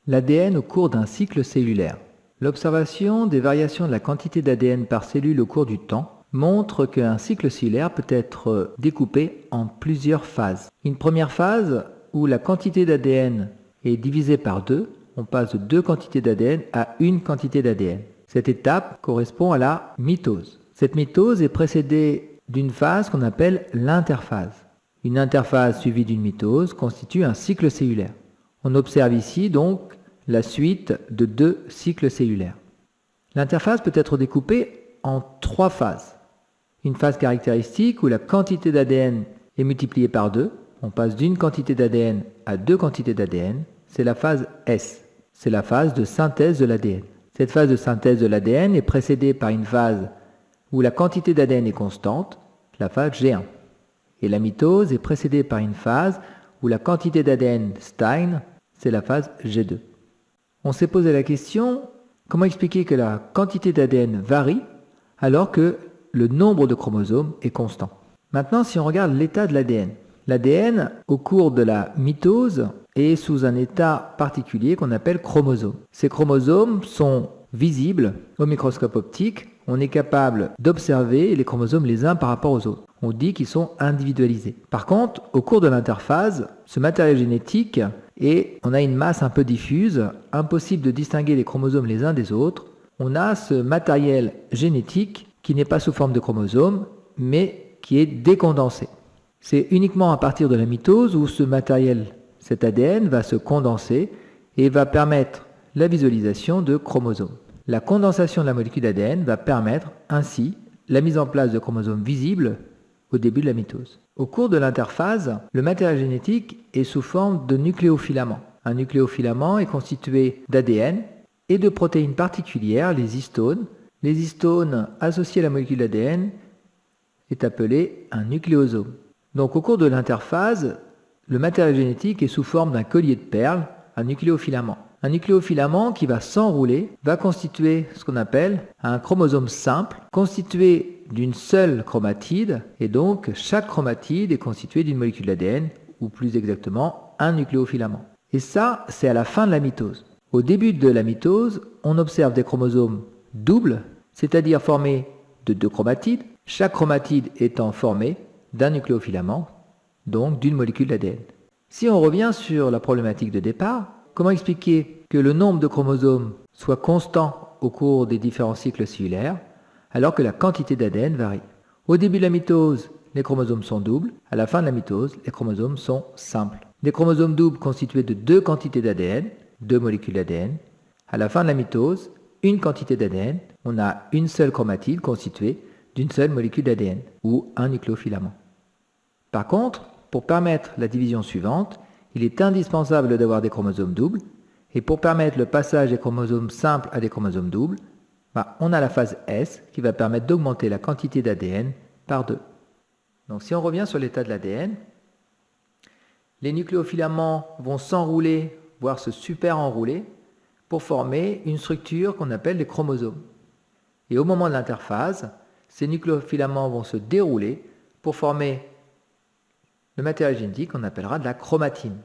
L'ADN au cours d'un cycle cellulaire. L'observation des variations de la quantité d'ADN par cellule au cours du temps montre qu'un cycle cellulaire peut être découpé en plusieurs phases. Une première phase où la quantité d'ADN est divisée par 2, on passe de 2 quantités d'ADN à une quantité d'ADN. Cette étape correspond à la mitose. Cette mitose est précédée d'une phase qu'on appelle l'interphase. Une interphase suivie d'une mitose constitue un cycle cellulaire. On observe ici donc la suite de 2 cycles cellulaires. L'interphase peut être découpée en 3 phases. Une phase caractéristique où la quantité d'ADN est multipliée par 2. On passe d'une quantité d'ADN à 2 quantités d'ADN. C'est la phase S. C'est la phase de synthèse de l'ADN. Cette phase de synthèse de l'ADN est précédée par une phase où la quantité d'ADN est constante, la phase G1. Et la mitose est précédée par une phase où la quantité d'ADN stagne, c'est la phase G2. On s'est posé la question, comment expliquer que la quantité d'ADN varie alors que le nombre de chromosomes est constant? Maintenant, si on regarde l'état de l'ADN. L'ADN, au cours de la mitose, est sous un état particulier qu'on appelle chromosome. Ces chromosomes sont visibles au microscope optique. On est capable d'observer les chromosomes les uns par rapport aux autres. On dit qu'ils sont individualisés. Par contre, au cours de l'interphase, ce matériel génétique on a une masse un peu diffuse, impossible de distinguer les chromosomes les uns des autres. On a ce matériel génétique qui n'est pas sous forme de chromosomes, mais qui est décondensé. C'est uniquement à partir de la mitose où ce matériel, cet ADN, va se condenser et va permettre la visualisation de chromosomes. La condensation de la molécule d'ADN va permettre ainsi la mise en place de chromosomes visibles au début de la mitose. Au cours de l'interphase, le matériel génétique est sous forme de nucléofilaments. Un nucléofilament est constitué d'ADN et de protéines particulières, les histones. Les histones associées à la molécule d'ADN est appelé un nucléosome. Donc au cours de l'interphase, le matériel génétique est sous forme d'un collier de perles, un nucléofilament. Un nucléofilament qui va s'enrouler va constituer ce qu'on appelle un chromosome simple, constitué d'une seule chromatide, et donc chaque chromatide est constituée d'une molécule d'ADN, ou plus exactement un nucléofilament. Et ça, c'est à la fin de la mitose. Au début de la mitose, on observe des chromosomes doubles, c'est-à-dire formés de 2 chromatides, chaque chromatide étant formée d'un nucléofilament, donc d'une molécule d'ADN. Si on revient sur la problématique de départ, comment expliquer que le nombre de chromosomes soit constant au cours des différents cycles cellulaires, alors que la quantité d'ADN varie? Au début de la mitose, les chromosomes sont doubles. À la fin de la mitose, les chromosomes sont simples. Des chromosomes doubles constitués de 2 quantités d'ADN, 2 molécules d'ADN. À la fin de la mitose, une quantité d'ADN, on a une seule chromatide constituée d'une seule molécule d'ADN, ou un nucléofilament. Par contre, pour permettre la division suivante, il est indispensable d'avoir des chromosomes doubles, et pour permettre le passage des chromosomes simples à des chromosomes doubles, on a la phase S qui va permettre d'augmenter la quantité d'ADN par 2. Donc si on revient sur l'état de l'ADN, les nucléofilaments vont s'enrouler, voire se super-enrouler, pour former une structure qu'on appelle les chromosomes. Et au moment de l'interphase, ces nucléofilaments vont se dérouler pour former le matériel génétique qu'on appellera de la chromatine.